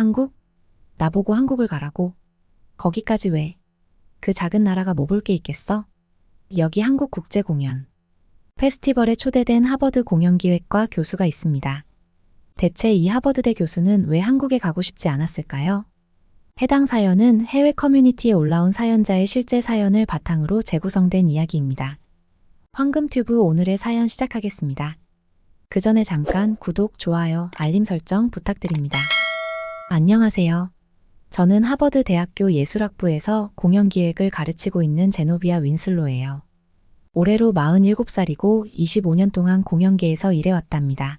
한국? 나보고 한국을 가라고. 거기까지 왜? 그 작은 나라가 뭐 볼 게 있겠어? 여기 한국국제공연. 페스티벌에 초대된 하버드 공연기획과 교수가 있습니다. 대체 이 하버드대 교수는 왜 한국에 가고 싶지 않았을까요? 해당 사연은 해외 커뮤니티에 올라온 사연자의 실제 사연을 바탕으로 재구성된 이야기입니다. 황금튜브 오늘의 사연 시작하겠습니다. 그 전에 잠깐 구독, 좋아요, 알림 설정 부탁드립니다. 안녕하세요. 저는 하버드 대학교 예술학부에서 공연기획을 가르치고 있는 제노비아 윈슬로예요. 올해로 47살이고 25년 동안 공연계에서 일해왔답니다.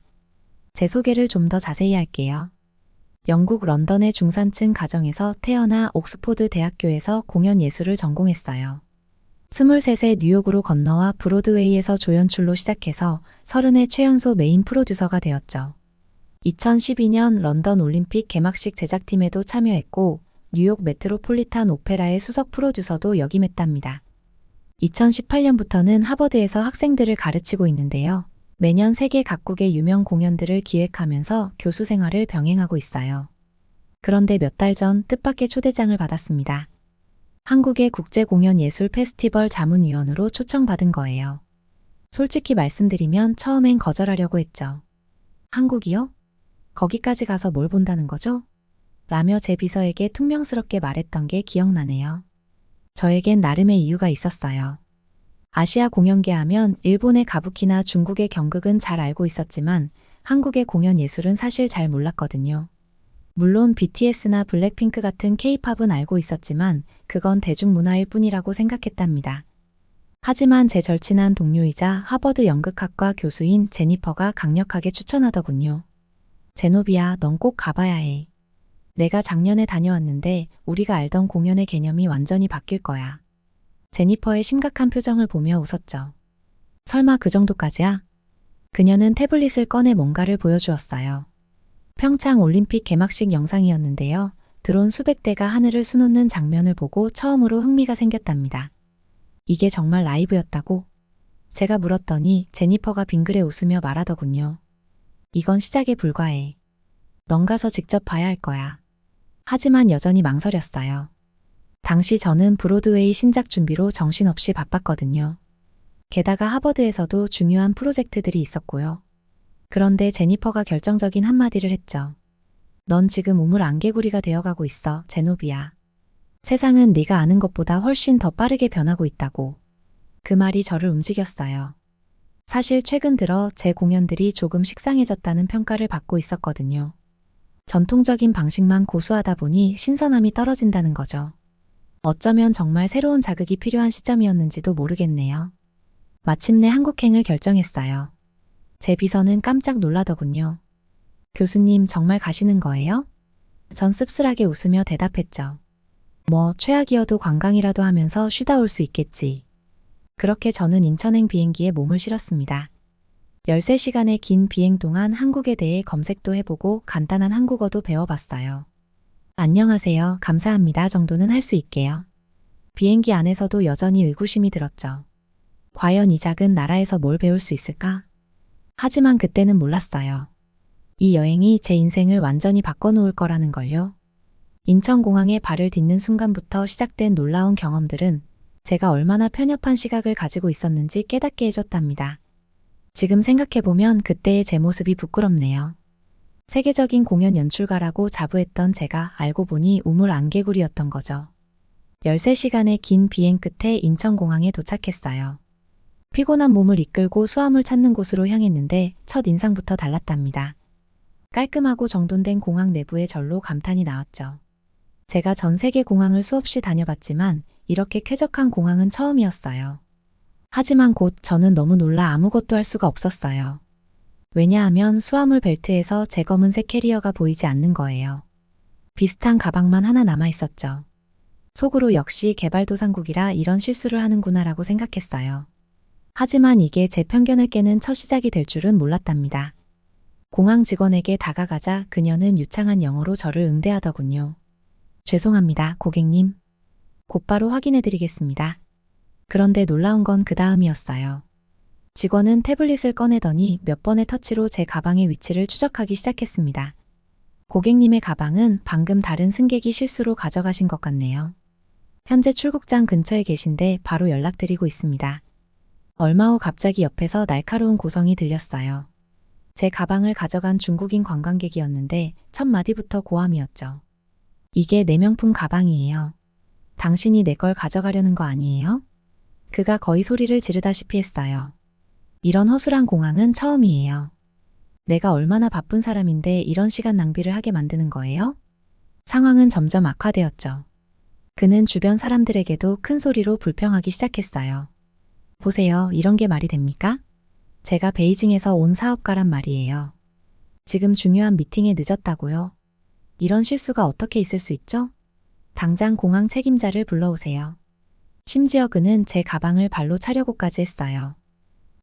제 소개를 좀 더 자세히 할게요. 영국 런던의 중산층 가정에서 태어나 옥스포드 대학교에서 공연예술을 전공했어요. 23세 뉴욕으로 건너와 브로드웨이에서 조연출로 시작해서 30의 최연소 메인 프로듀서가 되었죠. 2012년 런던 올림픽 개막식 제작팀에도 참여했고 뉴욕 메트로폴리탄 오페라의 수석 프로듀서도 역임했답니다. 2018년부터는 하버드에서 학생들을 가르치고 있는데요. 매년 세계 각국의 유명 공연들을 기획하면서 교수 생활을 병행하고 있어요. 그런데 몇 달 전 뜻밖의 초대장을 받았습니다. 한국의 국제공연예술 페스티벌 자문위원으로 초청받은 거예요. 솔직히 말씀드리면 처음엔 거절하려고 했죠. 한국이요? 거기까지 가서 뭘 본다는 거죠? 라며 제 비서에게 퉁명스럽게 말했던 게 기억나네요. 저에겐 나름의 이유가 있었어요. 아시아 공연계 하면 일본의 가부키나 중국의 경극은 잘 알고 있었지만 한국의 공연 예술은 사실 잘 몰랐거든요. 물론 BTS나 블랙핑크 같은 K-팝은 알고 있었지만 그건 대중문화일 뿐이라고 생각했답니다. 하지만 제 절친한 동료이자 하버드 연극학과 교수인 제니퍼가 강력하게 추천하더군요. 제노비아, 넌 꼭 가봐야 해. 내가 작년에 다녀왔는데 우리가 알던 공연의 개념이 완전히 바뀔 거야. 제니퍼의 심각한 표정을 보며 웃었죠. 설마 그 정도까지야? 그녀는 태블릿을 꺼내 뭔가를 보여주었어요. 평창 올림픽 개막식 영상이었는데요. 드론 수백 대가 하늘을 수놓는 장면을 보고 처음으로 흥미가 생겼답니다. 이게 정말 라이브였다고? 제가 물었더니 제니퍼가 빙그레 웃으며 말하더군요. 이건 시작에 불과해. 넌 가서 직접 봐야 할 거야. 하지만 여전히 망설였어요. 당시 저는 브로드웨이 신작 준비로 정신없이 바빴거든요. 게다가 하버드에서도 중요한 프로젝트들이 있었고요. 그런데 제니퍼가 결정적인 한마디를 했죠. 넌 지금 우물 안개구리가 되어가고 있어, 제노비아. 세상은 네가 아는 것보다 훨씬 더 빠르게 변하고 있다고. 그 말이 저를 움직였어요. 사실 최근 들어 제 공연들이 조금 식상해졌다는 평가를 받고 있었거든요. 전통적인 방식만 고수하다 보니 신선함이 떨어진다는 거죠. 어쩌면 정말 새로운 자극이 필요한 시점이었는지도 모르겠네요. 마침내 한국행을 결정했어요. 제 비서는 깜짝 놀라더군요. 교수님 정말 가시는 거예요? 전 씁쓸하게 웃으며 대답했죠. 뭐 최악이어도 관광이라도 하면서 쉬다 올 수 있겠지. 그렇게 저는 인천행 비행기에 몸을 실었습니다. 13시간의 긴 비행 동안 한국에 대해 검색도 해보고 간단한 한국어도 배워봤어요. 안녕하세요, 감사합니다 정도는 할 수 있게요. 비행기 안에서도 여전히 의구심이 들었죠. 과연 이 작은 나라에서 뭘 배울 수 있을까? 하지만 그때는 몰랐어요. 이 여행이 제 인생을 완전히 바꿔놓을 거라는 걸요. 인천공항에 발을 딛는 순간부터 시작된 놀라운 경험들은 제가 얼마나 편협한 시각을 가지고 있었는지 깨닫게 해줬답니다. 지금 생각해보면 그때의 제 모습이 부끄럽네요. 세계적인 공연 연출가라고 자부했던 제가 알고 보니 우물 안개구리였던 거죠. 13시간의 긴 비행 끝에 인천공항에 도착했어요. 피곤한 몸을 이끌고 수암을 찾는 곳으로 향했는데 첫 인상부터 달랐답니다. 깔끔하고 정돈된 공항 내부에 절로 감탄이 나왔죠. 제가 전 세계 공항을 수없이 다녀봤지만 이렇게 쾌적한 공항은 처음이었어요. 하지만 곧 저는 너무 놀라 아무것도 할 수가 없었어요. 왜냐하면 수화물 벨트에서 제 검은색 캐리어가 보이지 않는 거예요. 비슷한 가방만 하나 남아있었죠. 속으로 역시 개발도상국이라 이런 실수를 하는구나라고 생각했어요. 하지만 이게 제 편견을 깨는 첫 시작이 될 줄은 몰랐답니다. 공항 직원에게 다가가자 그녀는 유창한 영어로 저를 응대하더군요. 죄송합니다, 고객님. 곧바로 확인해드리겠습니다. 그런데 놀라운 건 그 다음이었어요. 직원은 태블릿을 꺼내더니 몇 번의 터치로 제 가방의 위치를 추적하기 시작했습니다. 고객님의 가방은 방금 다른 승객이 실수로 가져가신 것 같네요. 현재 출국장 근처에 계신데 바로 연락드리고 있습니다. 얼마 후 갑자기 옆에서 날카로운 고성이 들렸어요. 제 가방을 가져간 중국인 관광객이었는데 첫 마디부터 고함이었죠. 이게 내 명품 가방이에요. 당신이 내 걸 가져가려는 거 아니에요? 그가 거의 소리를 지르다시피 했어요. 이런 허술한 공항은 처음이에요. 내가 얼마나 바쁜 사람인데 이런 시간 낭비를 하게 만드는 거예요? 상황은 점점 악화되었죠. 그는 주변 사람들에게도 큰 소리로 불평하기 시작했어요. 보세요, 이런 게 말이 됩니까? 제가 베이징에서 온 사업가란 말이에요. 지금 중요한 미팅에 늦었다고요. 이런 실수가 어떻게 있을 수 있죠? 당장 공항 책임자를 불러오세요. 심지어 그는 제 가방을 발로 차려고까지 했어요.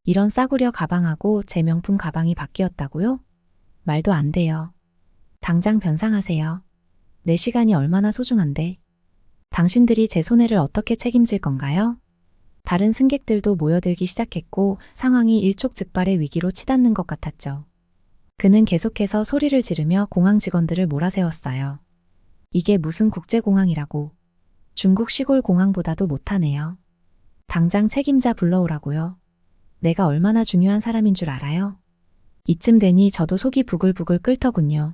이런 싸구려 가방하고 제 명품 가방이 바뀌었다고요? 말도 안 돼요. 당장 변상하세요. 내 시간이 얼마나 소중한데. 당신들이 제 손해를 어떻게 책임질 건가요? 다른 승객들도 모여들기 시작했고 상황이 일촉즉발의 위기로 치닫는 것 같았죠. 그는 계속해서 소리를 지르며 공항 직원들을 몰아세웠어요. 이게 무슨 국제공항이라고. 중국 시골 공항보다도 못하네요. 당장 책임자 불러오라고요. 내가 얼마나 중요한 사람인 줄 알아요? 이쯤 되니 저도 속이 부글부글 끓더군요.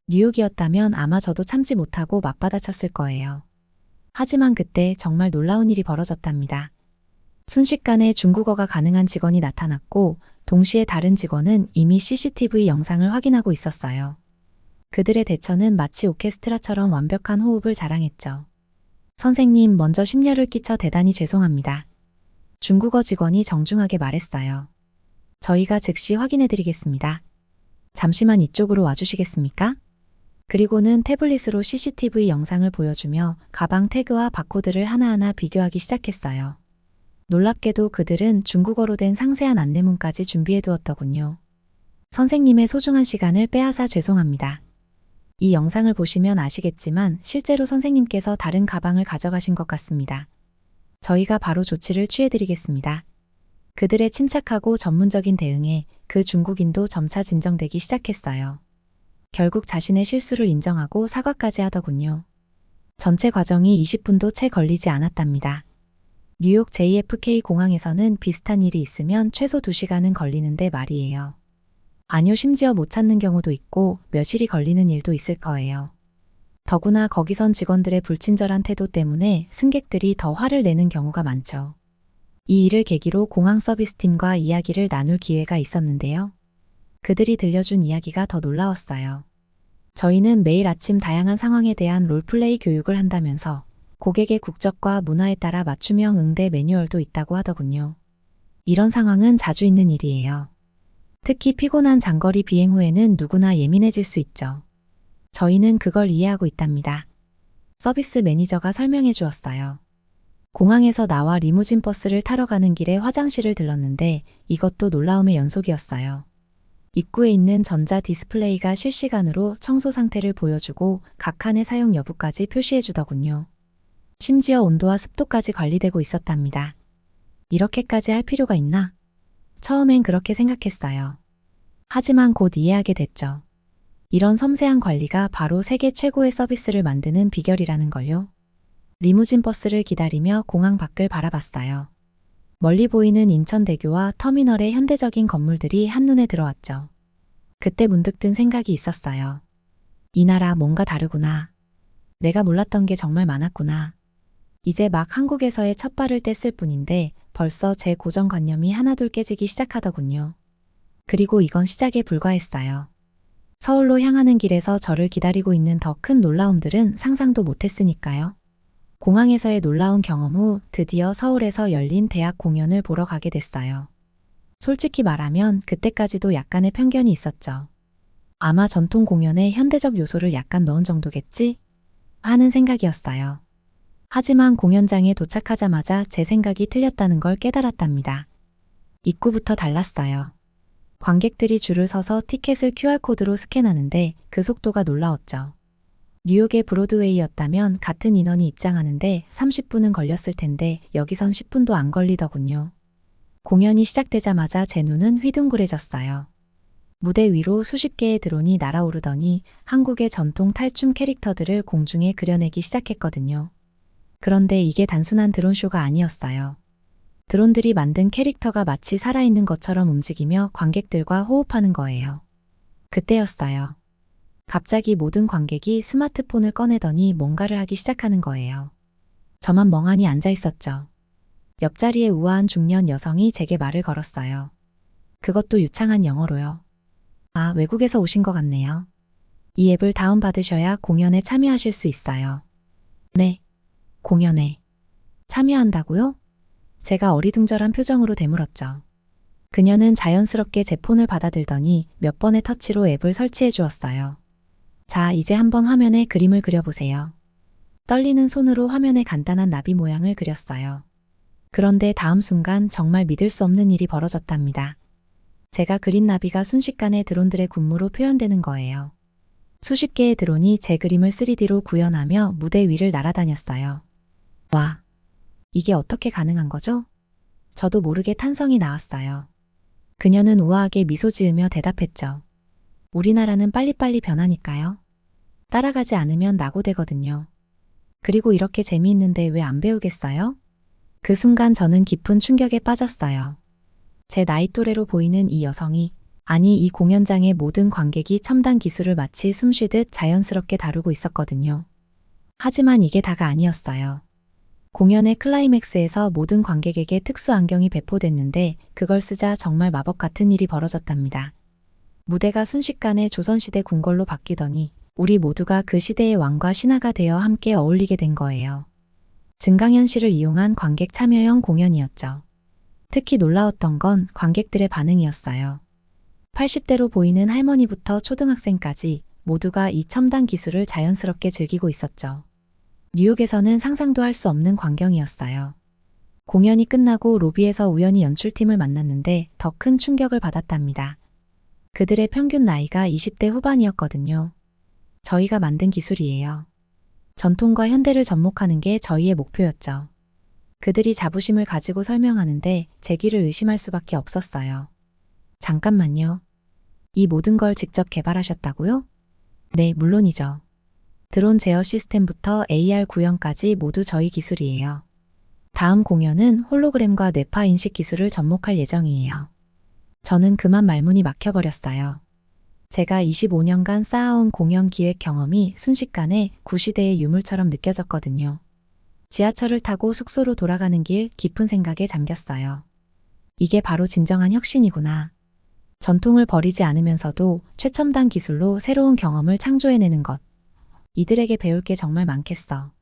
뉴욕이었다면 아마 저도 참지 못하고 맞받아쳤을 거예요. 하지만 그때 정말 놀라운 일이 벌어졌답니다. 순식간에 중국어가 가능한 직원이 나타났고 동시에 다른 직원은 이미 CCTV 영상을 확인하고 있었어요. 그들의 대처는 마치 오케스트라처럼 완벽한 호흡을 자랑했죠. 선생님, 먼저 심려를 끼쳐 대단히 죄송합니다. 중국어 직원이 정중하게 말했어요. 저희가 즉시 확인해드리겠습니다. 잠시만 이쪽으로 와주시겠습니까? 그리고는 태블릿으로 CCTV 영상을 보여주며 가방 태그와 바코드를 하나하나 비교하기 시작했어요. 놀랍게도 그들은 중국어로 된 상세한 안내문까지 준비해두었더군요. 선생님의 소중한 시간을 빼앗아 죄송합니다. 이 영상을 보시면 아시겠지만 실제로 선생님께서 다른 가방을 가져가신 것 같습니다. 저희가 바로 조치를 취해드리겠습니다. 그들의 침착하고 전문적인 대응에 그 중국인도 점차 진정되기 시작했어요. 결국 자신의 실수를 인정하고 사과까지 하더군요. 전체 과정이 20분도 채 걸리지 않았답니다. 뉴욕 JFK 공항에서는 비슷한 일이 있으면 최소 2시간은 걸리는데 말이에요. 아니요, 심지어 못 찾는 경우도 있고 며칠이 걸리는 일도 있을 거예요. 더구나 거기선 직원들의 불친절한 태도 때문에 승객들이 더 화를 내는 경우가 많죠. 이 일을 계기로 공항 서비스팀과 이야기를 나눌 기회가 있었는데요. 그들이 들려준 이야기가 더 놀라웠어요. 저희는 매일 아침 다양한 상황에 대한 롤플레이 교육을 한다면서 고객의 국적과 문화에 따라 맞춤형 응대 매뉴얼도 있다고 하더군요. 이런 상황은 자주 있는 일이에요. 특히 피곤한 장거리 비행 후에는 누구나 예민해질 수 있죠. 저희는 그걸 이해하고 있답니다. 서비스 매니저가 설명해 주었어요. 공항에서 나와 리무진 버스를 타러 가는 길에 화장실을 들렀는데 이것도 놀라움의 연속이었어요. 입구에 있는 전자 디스플레이가 실시간으로 청소 상태를 보여주고 각 칸의 사용 여부까지 표시해 주더군요. 심지어 온도와 습도까지 관리되고 있었답니다. 이렇게까지 할 필요가 있나? 처음엔 그렇게 생각했어요. 하지만 곧 이해하게 됐죠. 이런 섬세한 관리가 바로 세계 최고의 서비스를 만드는 비결이라는 걸요. 리무진 버스를 기다리며 공항 밖을 바라봤어요. 멀리 보이는 인천대교와 터미널의 현대적인 건물들이 한눈에 들어왔죠. 그때 문득 든 생각이 있었어요. 이 나라 뭔가 다르구나. 내가 몰랐던 게 정말 많았구나. 이제 막 한국에서의 첫 발을 뗐을 뿐인데 벌써 제 고정관념이 하나둘 깨지기 시작하더군요. 그리고 이건 시작에 불과했어요. 서울로 향하는 길에서 저를 기다리고 있는 더 큰 놀라움들은 상상도 못했으니까요. 공항에서의 놀라운 경험 후 드디어 서울에서 열린 대학 공연을 보러 가게 됐어요. 솔직히 말하면 그때까지도 약간의 편견이 있었죠. 아마 전통 공연에 현대적 요소를 약간 넣은 정도겠지? 하는 생각이었어요. 하지만 공연장에 도착하자마자 제 생각이 틀렸다는 걸 깨달았답니다. 입구부터 달랐어요. 관객들이 줄을 서서 티켓을 QR코드로 스캔하는데 그 속도가 놀라웠죠. 뉴욕의 브로드웨이였다면 같은 인원이 입장하는데 30분은 걸렸을 텐데 여기선 10분도 안 걸리더군요. 공연이 시작되자마자 제 눈은 휘둥그레졌어요. 무대 위로 수십 개의 드론이 날아오르더니 한국의 전통 탈춤 캐릭터들을 공중에 그려내기 시작했거든요. 그런데 이게 단순한 드론쇼가 아니었어요. 드론들이 만든 캐릭터가 마치 살아있는 것처럼 움직이며 관객들과 호흡하는 거예요. 그때였어요. 갑자기 모든 관객이 스마트폰을 꺼내더니 뭔가를 하기 시작하는 거예요. 저만 멍하니 앉아 있었죠. 옆자리에 우아한 중년 여성이 제게 말을 걸었어요. 그것도 유창한 영어로요. 아, 외국에서 오신 것 같네요. 이 앱을 다운받으셔야 공연에 참여하실 수 있어요. 네. 공연에 참여한다고요? 제가 어리둥절한 표정으로 되물었죠. 그녀는 자연스럽게 제 폰을 받아들더니 몇 번의 터치로 앱을 설치해 주었어요. 자, 이제 한번 화면에 그림을 그려보세요. 떨리는 손으로 화면에 간단한 나비 모양을 그렸어요. 그런데 다음 순간 정말 믿을 수 없는 일이 벌어졌답니다. 제가 그린 나비가 순식간에 드론들의 군무로 표현되는 거예요. 수십 개의 드론이 제 그림을 3D로 구현하며 무대 위를 날아다녔어요. 와, 이게 어떻게 가능한 거죠? 저도 모르게 탄성이 나왔어요. 그녀는 우아하게 미소 지으며 대답했죠. 우리나라는 빨리빨리 변하니까요. 따라가지 않으면 낙오되거든요. 그리고 이렇게 재미있는데 왜 안 배우겠어요? 그 순간 저는 깊은 충격에 빠졌어요. 제 나이 또래로 보이는 이 여성이, 아니 이 공연장의 모든 관객이 첨단 기술을 마치 숨쉬듯 자연스럽게 다루고 있었거든요. 하지만 이게 다가 아니었어요. 공연의 클라이맥스에서 모든 관객에게 특수 안경이 배포됐는데 그걸 쓰자 정말 마법 같은 일이 벌어졌답니다. 무대가 순식간에 조선시대 궁궐로 바뀌더니 우리 모두가 그 시대의 왕과 신하가 되어 함께 어울리게 된 거예요. 증강현실을 이용한 관객 참여형 공연이었죠. 특히 놀라웠던 건 관객들의 반응이었어요. 80대로 보이는 할머니부터 초등학생까지 모두가 이 첨단 기술을 자연스럽게 즐기고 있었죠. 뉴욕에서는 상상도 할 수 없는 광경이었어요. 공연이 끝나고 로비에서 우연히 연출팀을 만났는데 더 큰 충격을 받았답니다. 그들의 평균 나이가 20대 후반이었거든요. 저희가 만든 기술이에요. 전통과 현대를 접목하는 게 저희의 목표였죠. 그들이 자부심을 가지고 설명하는데 제 귀를 의심할 수밖에 없었어요. 잠깐만요. 이 모든 걸 직접 개발하셨다고요? 네, 물론이죠. 드론 제어 시스템부터 AR 구현까지 모두 저희 기술이에요. 다음 공연은 홀로그램과 뇌파 인식 기술을 접목할 예정이에요. 저는 그만 말문이 막혀버렸어요. 제가 25년간 쌓아온 공연 기획 경험이 순식간에 구시대의 유물처럼 느껴졌거든요. 지하철을 타고 숙소로 돌아가는 길 깊은 생각에 잠겼어요. 이게 바로 진정한 혁신이구나. 전통을 버리지 않으면서도 최첨단 기술로 새로운 경험을 창조해내는 것. 이들에게 배울 게 정말 많겠어.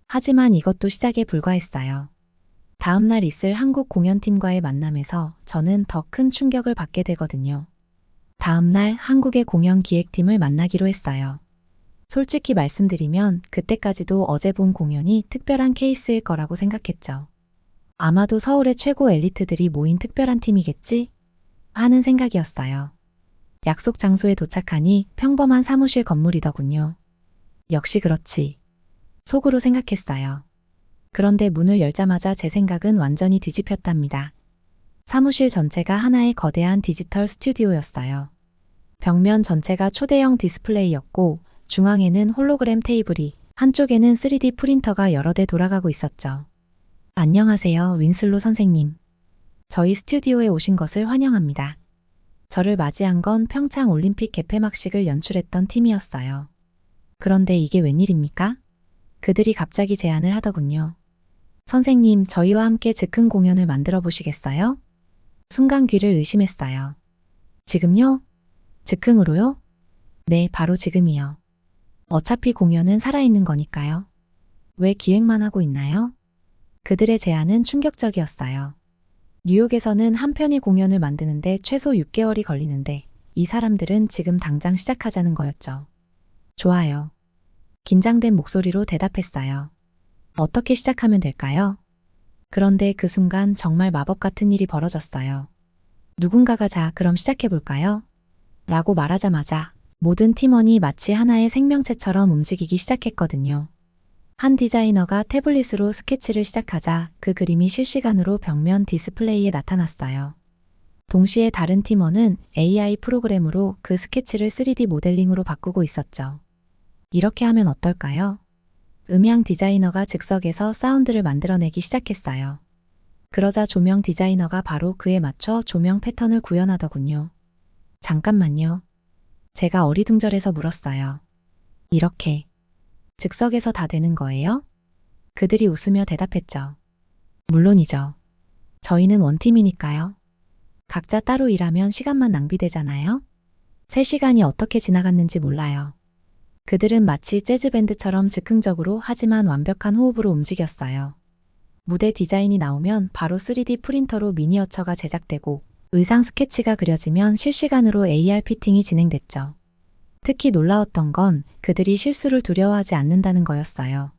하지만 이것도 시작에 불과했어요. 다음 날 있을 한국 공연팀과의 만남에서 저는 더 큰 충격을 받게 되거든요. 다음 날 한국의 공연 기획팀을 만나기로 했어요. 솔직히 말씀드리면 그때까지도 어제 본 공연이 특별한 케이스일 거라고 생각했죠. 아마도 서울의 최고 엘리트들이 모인 특별한 팀이겠지? 하는 생각이었어요. 약속 장소에 도착하니 평범한 사무실 건물이더군요. 역시 그렇지. 속으로 생각했어요. 그런데 문을 열자마자 제 생각은 완전히 뒤집혔답니다. 사무실 전체가 하나의 거대한 디지털 스튜디오였어요. 벽면 전체가 초대형 디스플레이였고 중앙에는 홀로그램 테이블이, 한쪽에는 3D 프린터가 여러 대 돌아가고 있었죠. 안녕하세요, 윈슬로 선생님. 저희 스튜디오에 오신 것을 환영합니다. 저를 맞이한 건 평창 올림픽 개폐막식을 연출했던 팀이었어요. 그런데 이게 웬일입니까? 그들이 갑자기 제안을 하더군요. 선생님, 저희와 함께 즉흥 공연을 만들어 보시겠어요? 순간 귀를 의심했어요. 지금요? 즉흥으로요? 네, 바로 지금이요. 어차피 공연은 살아있는 거니까요. 왜 기획만 하고 있나요? 그들의 제안은 충격적이었어요. 뉴욕에서는 한 편의 공연을 만드는데 최소 6개월이 걸리는데 이 사람들은 지금 당장 시작하자는 거였죠. 좋아요. 긴장된 목소리로 대답했어요. 어떻게 시작하면 될까요? 그런데 그 순간 정말 마법 같은 일이 벌어졌어요. 누군가가 자, 그럼 시작해볼까요? 라고 말하자마자 모든 팀원이 마치 하나의 생명체처럼 움직이기 시작했거든요. 한 디자이너가 태블릿으로 스케치를 시작하자 그 그림이 실시간으로 벽면 디스플레이에 나타났어요. 동시에 다른 팀원은 AI 프로그램으로 그 스케치를 3D 모델링으로 바꾸고 있었죠. 이렇게 하면 어떨까요? 음향 디자이너가 즉석에서 사운드를 만들어내기 시작했어요. 그러자 조명 디자이너가 바로 그에 맞춰 조명 패턴을 구현하더군요. 잠깐만요. 제가 어리둥절해서 물었어요. 이렇게 즉석에서 다 되는 거예요? 그들이 웃으며 대답했죠. 물론이죠. 저희는 원팀이니까요. 각자 따로 일하면 시간만 낭비되잖아요. 3시간이 어떻게 지나갔는지 몰라요. 그들은 마치 재즈밴드처럼 즉흥적으로 하지만 완벽한 호흡으로 움직였어요. 무대 디자인이 나오면 바로 3D 프린터로 미니어처가 제작되고 의상 스케치가 그려지면 실시간으로 AR 피팅이 진행됐죠. 특히 놀라웠던 건 그들이 실수를 두려워하지 않는다는 거였어요.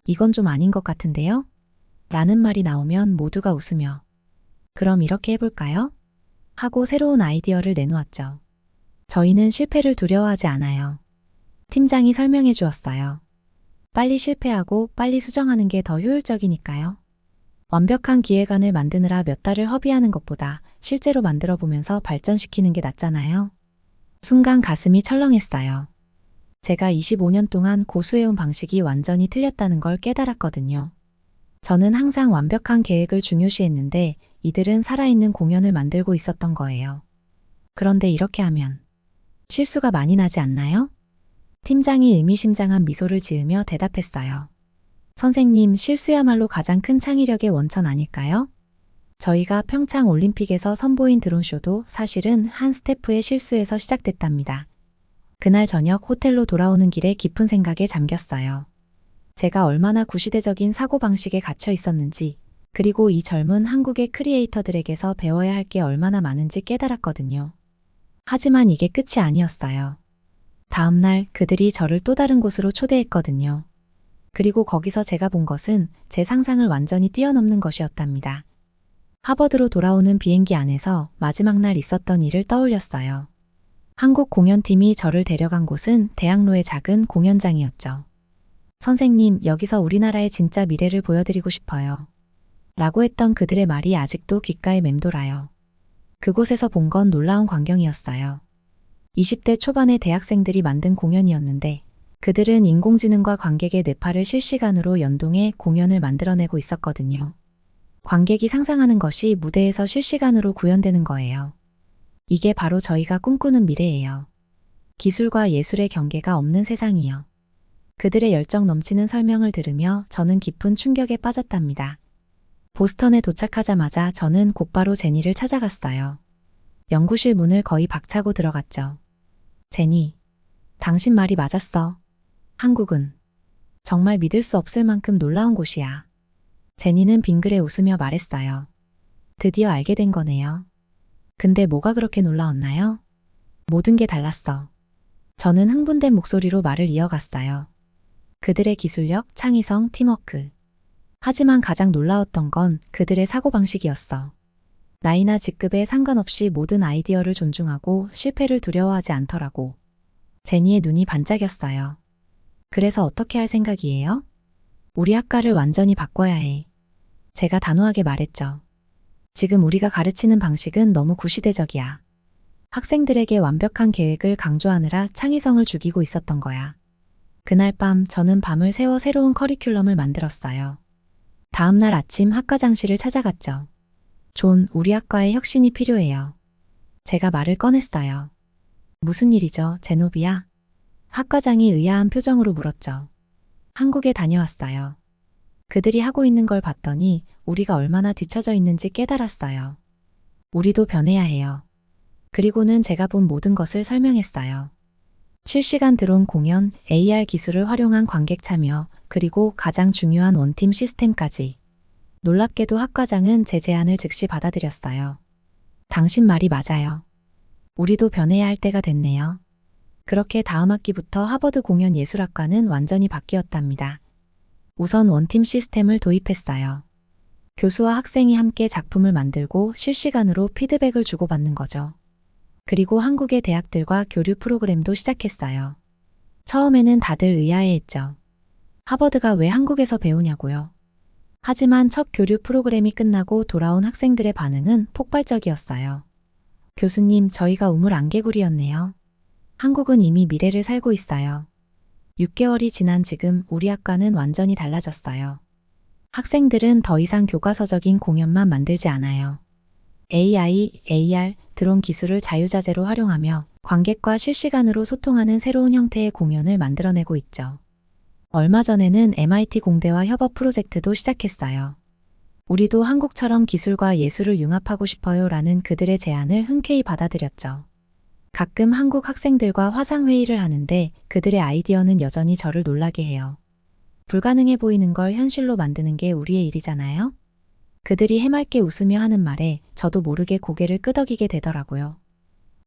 이건 좀 아닌 것 같은데요? 라는 말이 나오면 모두가 웃으며 그럼 이렇게 해볼까요? 하고 새로운 아이디어를 내놓았죠. 저희는 실패를 두려워하지 않아요. 팀장이 설명해 주었어요. 빨리 실패하고 빨리 수정하는 게 더 효율적이니까요. 완벽한 기획안을 만드느라 몇 달을 허비하는 것보다 실제로 만들어 보면서 발전시키는 게 낫잖아요. 순간 가슴이 철렁했어요. 제가 25년 동안 고수해온 방식이 완전히 틀렸다는 걸 깨달았거든요. 저는 항상 완벽한 계획을 중요시했는데 이들은 살아있는 공연을 만들고 있었던 거예요. 그런데 이렇게 하면 실수가 많이 나지 않나요? 팀장이 의미심장한 미소를 지으며 대답했어요. 선생님, 실수야말로 가장 큰 창의력의 원천 아닐까요? 저희가 평창 올림픽에서 선보인 드론쇼도 사실은 한 스태프의 실수에서 시작됐답니다. 그날 저녁 호텔로 돌아오는 길에 깊은 생각에 잠겼어요. 제가 얼마나 구시대적인 사고방식에 갇혀 있었는지, 그리고 이 젊은 한국의 크리에이터들에게서 배워야 할 게 얼마나 많은지 깨달았거든요. 하지만 이게 끝이 아니었어요. 다음 날 그들이 저를 또 다른 곳으로 초대했거든요. 그리고 거기서 제가 본 것은 제 상상을 완전히 뛰어넘는 것이었답니다. 하버드로 돌아오는 비행기 안에서 마지막 날 있었던 일을 떠올렸어요. 한국 공연팀이 저를 데려간 곳은 대학로의 작은 공연장이었죠. 선생님, 여기서 우리나라의 진짜 미래를 보여드리고 싶어요. 라고 했던 그들의 말이 아직도 귓가에 맴돌아요. 그곳에서 본 건 놀라운 광경이었어요. 20대 초반의 대학생들이 만든 공연이었는데 그들은 인공지능과 관객의 뇌파를 실시간으로 연동해 공연을 만들어내고 있었거든요. 관객이 상상하는 것이 무대에서 실시간으로 구현되는 거예요. 이게 바로 저희가 꿈꾸는 미래예요. 기술과 예술의 경계가 없는 세상이요. 그들의 열정 넘치는 설명을 들으며 저는 깊은 충격에 빠졌답니다. 보스턴에 도착하자마자 저는 곧바로 제니를 찾아갔어요. 연구실 문을 거의 박차고 들어갔죠. 제니, 당신 말이 맞았어. 한국은 정말 믿을 수 없을 만큼 놀라운 곳이야. 제니는 빙그레 웃으며 말했어요. 드디어 알게 된 거네요. 근데 뭐가 그렇게 놀라웠나요? 모든 게 달랐어. 저는 흥분된 목소리로 말을 이어갔어요. 그들의 기술력, 창의성, 팀워크. 하지만 가장 놀라웠던 건 그들의 사고방식이었어. 나이나 직급에 상관없이 모든 아이디어를 존중하고 실패를 두려워하지 않더라고. 제니의 눈이 반짝였어요. 그래서 어떻게 할 생각이에요? 우리 학과를 완전히 바꿔야 해. 제가 단호하게 말했죠. 지금 우리가 가르치는 방식은 너무 구시대적이야. 학생들에게 완벽한 계획을 강조하느라 창의성을 죽이고 있었던 거야. 그날 밤 저는 밤을 새워 새로운 커리큘럼을 만들었어요. 다음 날 아침 학과장실을 찾아갔죠. 존, 우리 학과에 혁신이 필요해요. 제가 말을 꺼냈어요. 무슨 일이죠, 제노비아? 학과장이 의아한 표정으로 물었죠. 한국에 다녀왔어요. 그들이 하고 있는 걸 봤더니 우리가 얼마나 뒤처져 있는지 깨달았어요. 우리도 변해야 해요. 그리고는 제가 본 모든 것을 설명했어요. 실시간 드론 공연, AR 기술을 활용한 관객 참여, 그리고 가장 중요한 원팀 시스템까지. 놀랍게도 학과장은 제 제안을 즉시 받아들였어요. 당신 말이 맞아요. 우리도 변해야 할 때가 됐네요. 그렇게 다음 학기부터 하버드 공연예술학과는 완전히 바뀌었답니다. 우선 원팀 시스템을 도입했어요. 교수와 학생이 함께 작품을 만들고 실시간으로 피드백을 주고받는 거죠. 그리고 한국의 대학들과 교류 프로그램도 시작했어요. 처음에는 다들 의아해했죠. 하버드가 왜 한국에서 배우냐고요. 하지만 첫 교류 프로그램이 끝나고 돌아온 학생들의 반응은 폭발적이었어요. 교수님, 저희가 우물 안개구리였네요. 한국은 이미 미래를 살고 있어요. 6개월이 지난 지금 우리 학과는 완전히 달라졌어요. 학생들은 더 이상 교과서적인 공연만 만들지 않아요. AI, AR, 드론 기술을 자유자재로 활용하며 관객과 실시간으로 소통하는 새로운 형태의 공연을 만들어내고 있죠. 얼마 전에는 MIT 공대와 협업 프로젝트도 시작했어요. 우리도 한국처럼 기술과 예술을 융합하고 싶어요 라는 그들의 제안을 흔쾌히 받아들였죠. 가끔 한국 학생들과 화상회의를 하는데 그들의 아이디어는 여전히 저를 놀라게 해요. 불가능해 보이는 걸 현실로 만드는 게 우리의 일이잖아요? 그들이 해맑게 웃으며 하는 말에 저도 모르게 고개를 끄덕이게 되더라고요.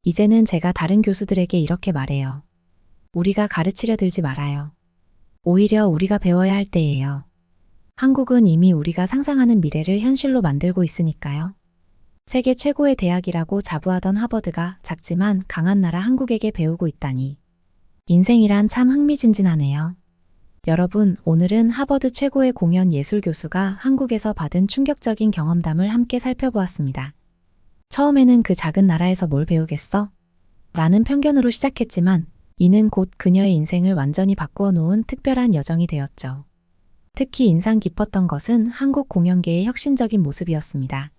이제는 제가 다른 교수들에게 이렇게 말해요. 우리가 가르치려 들지 말아요. 오히려 우리가 배워야 할 때예요. 한국은 이미 우리가 상상하는 미래를 현실로 만들고 있으니까요. 세계 최고의 대학이라고 자부하던 하버드가 작지만 강한 나라 한국에게 배우고 있다니. 인생이란 참 흥미진진하네요. 여러분, 오늘은 하버드 최고의 공연 예술 교수가 한국에서 받은 충격적인 경험담을 함께 살펴보았습니다. 처음에는 그 작은 나라에서 뭘 배우겠어? 라는 편견으로 시작했지만 이는 곧 그녀의 인생을 완전히 바꾸어 놓은 특별한 여정이 되었죠. 특히 인상 깊었던 것은 한국 공연계의 혁신적인 모습이었습니다.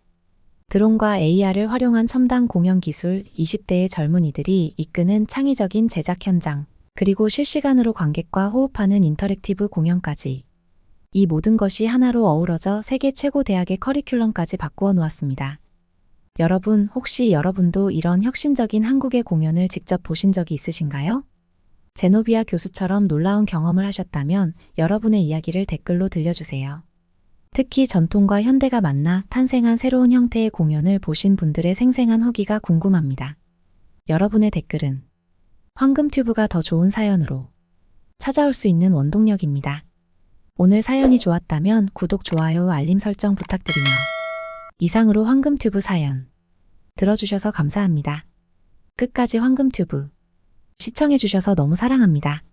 드론과 AR을 활용한 첨단 공연 기술, 20대의 젊은이들이 이끄는 창의적인 제작 현장, 그리고 실시간으로 관객과 호흡하는 인터랙티브 공연까지. 이 모든 것이 하나로 어우러져 세계 최고 대학의 커리큘럼까지 바꾸어 놓았습니다. 여러분, 혹시 여러분도 이런 혁신적인 한국의 공연을 직접 보신 적이 있으신가요? 제노비아 교수처럼 놀라운 경험을 하셨다면 여러분의 이야기를 댓글로 들려주세요. 특히 전통과 현대가 만나 탄생한 새로운 형태의 공연을 보신 분들의 생생한 후기가 궁금합니다. 여러분의 댓글은 황금튜브가 더 좋은 사연으로 찾아올 수 있는 원동력입니다. 오늘 사연이 좋았다면 구독, 좋아요, 알림 설정 부탁드리며 이상으로 황금튜브 사연 들어주셔서 감사합니다. 끝까지 황금튜브 시청해주셔서 너무 사랑합니다.